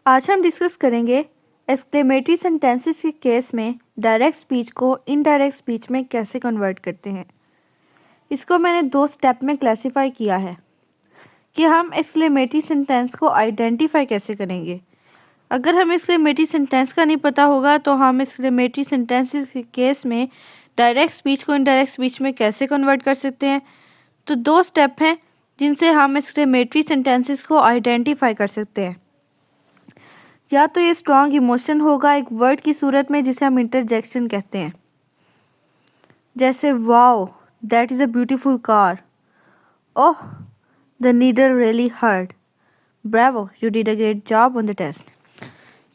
आज हम डिस्कस करेंगे एक्सक्लेमेटरी सेंटेंसेस के केस में डायरेक्ट स्पीच को इनडायरेक्ट स्पीच में कैसे कन्वर्ट करते हैं। इसको मैंने 2 स्टेप में क्लासिफाई किया है कि हम एक्सक्लेमेटरी सेंटेंस को आइडेंटिफाई कैसे करेंगे। अगर हमें एक्सक्लेमेटरी सेंटेंस का नहीं पता होगा तो हम एक्सक्लेमेटरी सेंटेंसेस के केस में डायरेक्ट स्पीच को इनडायरेक्ट स्पीच में कैसे कन्वर्ट कर सकते हैं। तो 2 स्टेप हैं जिनसे हम एक्सक्लेमेटरी सेंटेंसेस को आइडेंटिफाई कर सकते हैं। या तो ये स्ट्रॉन्ग इमोशन होगा एक वर्ड की सूरत में जिसे हम इंटरजेक्शन कहते हैं, जैसे wow that is a beautiful car, oh the needle really hurt, bravo you did a great job on the test.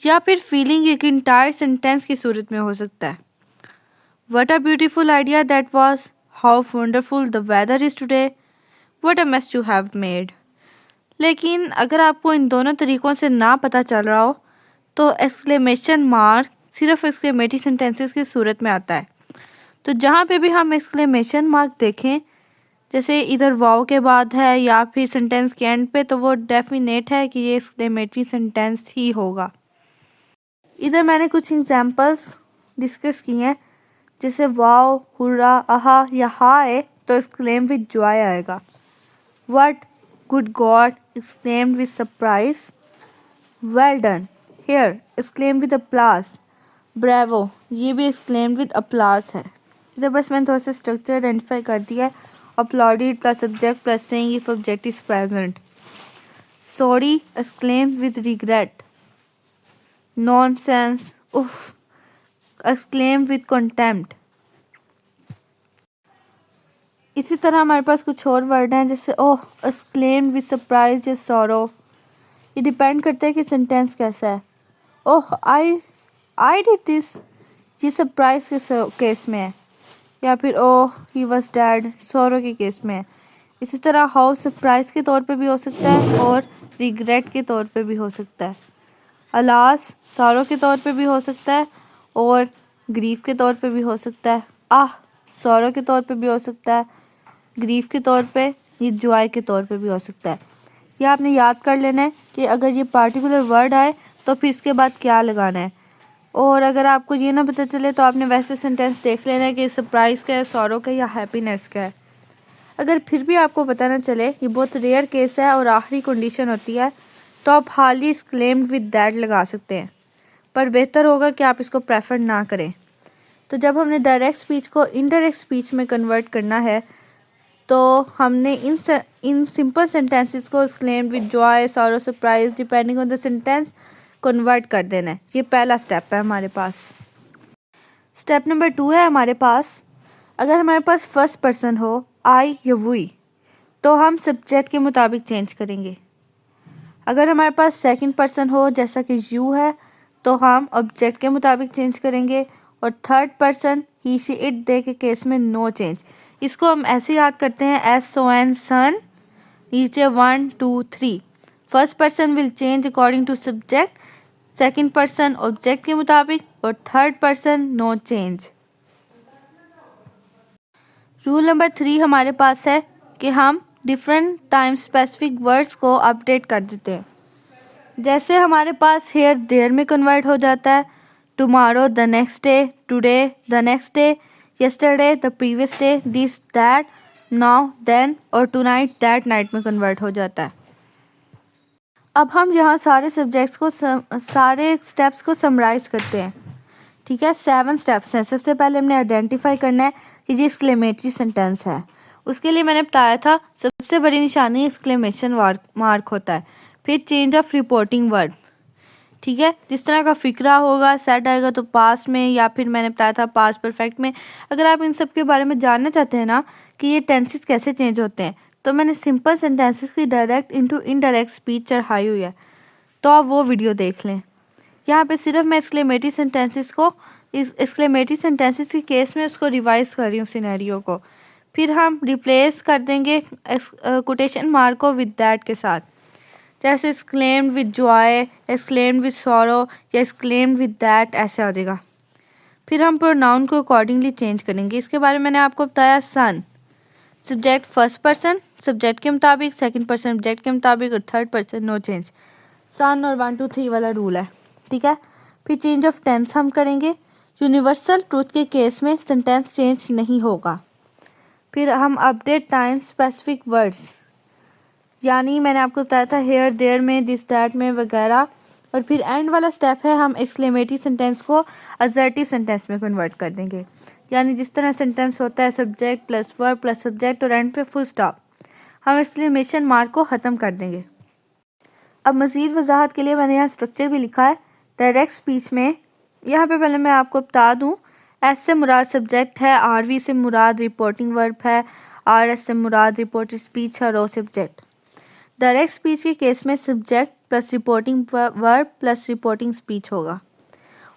या फिर फीलिंग एक इंटायर सेंटेंस की सूरत में हो सकता है, what a beautiful idea that was, how wonderful the weather is today, what a mess you have made. लेकिन अगर आपको इन दोनों तरीक़ों से ना पता चल रहा हो तो एक्सक्लेमेशन मार्क सिर्फ एक्सक्लेमेटरी सेंटेंसेस की सूरत में आता है। तो जहाँ पे भी हम एक्सक्लेमेशन मार्क देखें, जैसे इधर वाव के बाद है या फिर सेंटेंस के एंड पे, तो वो डेफिनेट है कि ये एक्सक्लेमेटरी सेंटेंस ही होगा। इधर मैंने कुछ एग्जांपल्स डिस्कस किए हैं, जैसे वाव, हुर्रा, आहा या हाय तो एक्सक्लेम विद जॉय आएगा। What, good God exclaimed with surprise. Well done here exclaim with applause. Bravo ये भी एक्सक्लेम विद अप्लास है। इधर बस मैंने थोड़ा सा स्ट्रक्चर आइडेंटिफाई कर दिया है, uploaded plus subject plus saying if object is present. Sorry exclaim with regret. Nonsense उफ एक्सक्लेम विद कंटेम्प्ट। इसी तरह हमारे पास कुछ और वर्ड हैं, जैसे ओह एक्सक्लेम विद सरप्राइज या सॉरो। ये डिपेंड करता है कि सेंटेंस कैसा है। ओह आई डिड दिस, ये सरप्राइज के केस में है, या फिर ओह ही वॉज डैड सॉरो के केस में है। इसी तरह हाउ सरप्राइज के तौर पे भी हो सकता है और रिग्रेट के तौर पे भी हो सकता है। अलास सॉरो के तौर पे भी हो सकता है और ग्रीफ के तौर पे भी हो सकता है। आह सॉरो के तौर पे भी हो सकता है, ग्रीफ के तौर पे, ये जॉय के तौर पे भी हो सकता है। यह आपने याद कर लेना है कि अगर ये पार्टिकुलर वर्ड आए तो फिर इसके बाद क्या लगाना है। और अगर आपको ये ना पता चले तो आपने वैसे सेंटेंस देख लेना है कि सरप्राइज़ का है, सॉरो का या हैप्पीनेस का है। अगर फिर भी आपको पता ना चले, ये बहुत रेयर केस है और आखिरी कंडीशन होती है, तो आप हाली एक्सक्लेम्ड विद दैट लगा सकते हैं, पर बेहतर होगा कि आप इसको प्रेफर ना करें। तो जब हमने डायरेक्ट स्पीच को इनडायरेक्ट स्पीच में कन्वर्ट करना है तो हमने इन सिंपल सेंटेंसेस को exclaimed with Joy, sorrow, surprise depending on the sentence convert कर देना है। ये पहला स्टेप है हमारे पास। स्टेप नंबर 2 है हमारे पास, अगर हमारे पास फर्स्ट पर्सन हो आई या वी तो हम सब्जेक्ट के मुताबिक चेंज करेंगे। अगर हमारे पास सेकंड पर्सन हो जैसा कि यू है तो हम ऑब्जेक्ट के मुताबिक चेंज करेंगे। और third person he she it they के केस में नो चेंज। इसको हम ऐसे याद करते हैं SON सन, नीचे 1 2 3। First person will change according to subject, second person object के मुताबिक और third person no change. Rule number 3 हमारे पास है कि हम डिफरेंट टाइम स्पेसिफिक वर्ड्स को अपडेट कर देते हैं। जैसे हमारे पास हेयर देयर में कन्वर्ट हो जाता है, tomorrow the next day, today the next day, yesterday the previous day, this that, now then और टुनाइट दैट नाइट में कन्वर्ट हो जाता है। अब हम यहाँ सारे सब्जेक्ट्स को सारे स्टेप्स को समराइज़ करते हैं। ठीक है, 7 स्टेप्स हैं। सबसे पहले हमने आइडेंटिफाई करना है कि ये एक्सक्लेमेटरी सेंटेंस है। उसके लिए मैंने बताया था सबसे बड़ी निशानी एक्सक्लेमेशन मार्क होता है। फिर चेंज ऑफ रिपोर्टिंग वर्ड, ठीक है, जिस तरह का फिक्रा होगा सेट आएगा तो पास्ट में, या फिर मैंने बताया था पास्ट परफेक्ट में। अगर आप इन सब के बारे में जानना चाहते हैं ना कि ये टेंसेस कैसे चेंज होते हैं, तो मैंने सिंपल सेंटेंसेस की डायरेक्ट इनटू इनडायरेक्ट स्पीच चढ़ाई हुई है, तो आप वो वीडियो देख लें। यहाँ पे सिर्फ मैं एक्सक्लेमेटरी सेंटेंसेस के केस में उसको रिवाइज कर रही हूँ सिनेरियो को। फिर हम रिप्लेस कर देंगे कोटेशन मार्क को विद दैट के साथ, जैसे exclaimed with Joy, exclaimed with sorrow या एक्सक्लेम्ड विद दैट, ऐसे आ जाएगा। फिर हम प्रोनाउन को अकॉर्डिंगली चेंज करेंगे। इसके बारे में मैंने आपको बताया, सन सब्जेक्ट फर्स्ट पर्सन सब्जेक्ट के मुताबिक, सेकंड पर्सन ऑब्जेक्ट के मुताबिक और थर्ड पर्सन नो चेंज। सन और 1 2 3 वाला रूल है, ठीक है। फिर चेंज ऑफ टेंस हम करेंगे। यूनिवर्सल ट्रूथ के केस में सेंटेंस चेंज नहीं होगा। फिर हम अपडेट टाइम स्पेसिफिक वर्ड्स, यानी मैंने आपको बताया था हेयर देयर में, दिस दैट में वगैरह। और फिर एंड वाला स्टेप है हम एक्सक्लेमेटरी सेंटेंस को असर्टिव सेंटेंस में कन्वर्ट कर देंगे। यानी जिस तरह सेंटेंस होता है subject plus verb plus subject और एंड पे फुल स्टॉप, हम एक्सक्लेमेशन मार्क को ख़त्म कर देंगे। अब मज़ीद वजाहत के लिए मैंने यहाँ स्ट्रक्चर भी लिखा है। डायरेक्ट स्पीच में यहाँ पे पहले मैं आपको बता दूँ, एस से मुराद सब्जेक्ट है, आर वी से मुराद रिपोर्टिंग वर्ब है, आर एस से मुराद रिपोर्टेड स्पीच है, और ओ सब्जेक्ट। डायरेक्ट स्पीच के केस में subject plus reporting verb plus reporting speech होगा।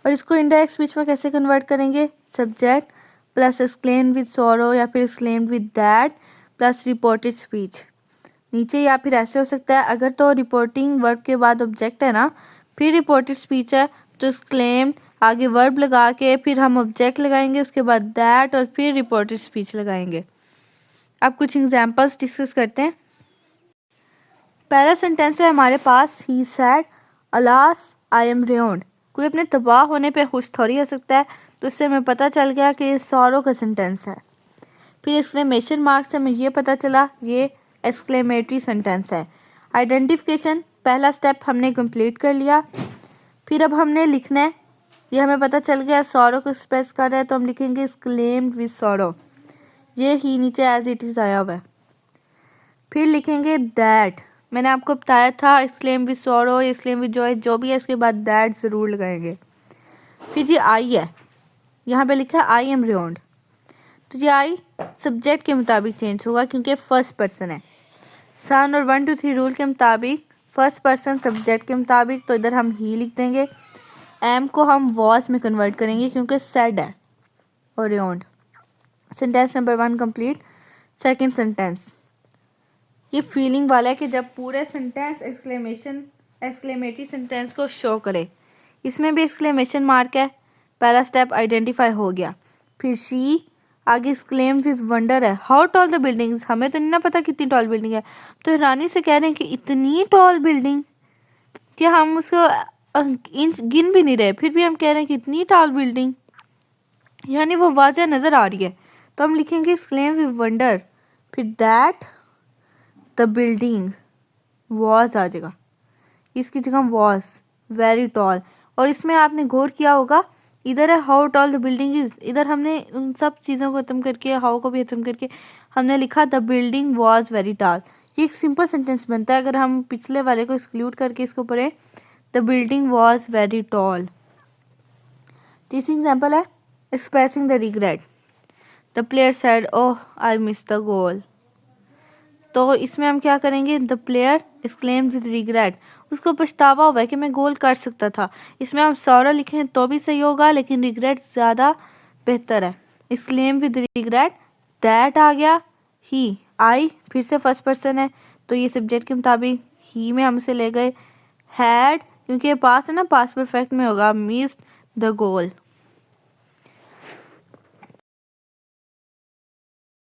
और इसको इनडायरेक्ट स्पीच में कैसे कन्वर्ट करेंगे? Subject plus exclaimed with sorrow या फिर exclaimed with that plus reported speech. नीचे या फिर ऐसे हो सकता है, अगर तो रिपोर्टिंग वर्ब के बाद ऑब्जेक्ट है ना, फिर रिपोर्टेड स्पीच है तो एक्सक्लेम्ड आगे वर्ब लगा के फिर हम ऑब्जेक्ट लगाएंगे, उसके बाद दैट और फिर रिपोर्टेड स्पीच लगाएंगे। अब कुछ एग्जांपल्स डिस्कस करते हैं। पहला सेंटेंस है हमारे पास, ही सैड अलास आई एम रेउंड। कोई अपने तबाह होने पे खुश थोड़ी हो सकता है, तो इससे हमें पता चल गया कि ये सॉरो का सेंटेंस है। फिर एक्सक्लेमेशन मार्क से हमें ये पता चला ये एक्सक्लेमेटरी सेंटेंस है। आइडेंटिफिकेशन पहला स्टेप हमने कंप्लीट कर लिया। फिर अब हमने लिखना है, ये हमें पता चल गया सॉरो को एक्सप्रेस कर रहा है, तो हम लिखेंगे एक्सक्लेम्ड विद सॉरो। ये ही नीचे एज इट इज़ आया हुआ है। फिर लिखेंगे दैट, मैंने आपको बताया था exclaim with sorrow, exclaim with Joy, जो भी है उसके बाद दैट ज़रूर लगाएंगे। फिर जी आई है, यहाँ पे लिखा है आई एम रेउंड, तो ये आई सब्जेक्ट के मुताबिक चेंज होगा क्योंकि फर्स्ट पर्सन है। सन और 1 2 3 रूल के मुताबिक फर्स्ट पर्सन सब्जेक्ट के मुताबिक, तो इधर हम ही लिख देंगे। एम को हम वॉज में कन्वर्ट करेंगे क्योंकि सैड है और रेउंड। Sentence number 1 complete. Second sentence ये फीलिंग वाला है कि जब पूरे सेंटेंस एक्सक्लेमेटरी सेंटेंस को शो करे। इसमें भी एक्सक्लेमेशन मार्क है। पहला स्टेप आइडेंटिफाई हो गया। फिर शी आगे एक्सक्लेम्ड विद वंडर है, हाउ टॉल द बिल्डिंग्स। हमें तो नहीं ना पता कितनी टॉल बिल्डिंग है, तो हैरानी से कह रहे हैं कि इतनी टॉल बिल्डिंग कि हम उसको गिन भी नहीं रहे, फिर भी हम कह रहे हैं कि इतनी टॉल बिल्डिंग, यानी वो वाज़ह नज़र आ रही है। तो हम लिखेंगे एक्सक्लेम विद वंडर, फिर दैट द बिल्डिंग वॉज आ जाएगा, इसकी जगह वॉज वेरी टॉल। और इसमें आपने गौर किया होगा, इधर है how tall the building is, इधर हमने उन सब चीज़ों को ख़त्म करके हाउ को भी ख़त्म करके हमने लिखा the building was very tall. ये एक सिंपल सेंटेंस बनता है अगर हम पिछले वाले को एक्सक्लूड करके इसको पढ़ें, the building was very tall. तीसरी एग्जाम्पल है expressing the regret, the player said oh I miss the goal. तो इसमें हम क्या करेंगे, the player exclaims with regret, उसको पछतावा हुआ है कि मैं गोल कर सकता था। इसमें हम सॉरो लिखें तो भी सही होगा, लेकिन रिग्रेट ज़्यादा बेहतर है। एक्सक्लेम विद रिग्रेट, दैट आ गया, ही आई फिर से फर्स्ट पर्सन है, तो ये सब्जेक्ट के मुताबिक ही में हम उसे ले गए। हैड क्योंकि ये पास है ना, पास परफेक्ट में होगा, मिस्ड द गोल।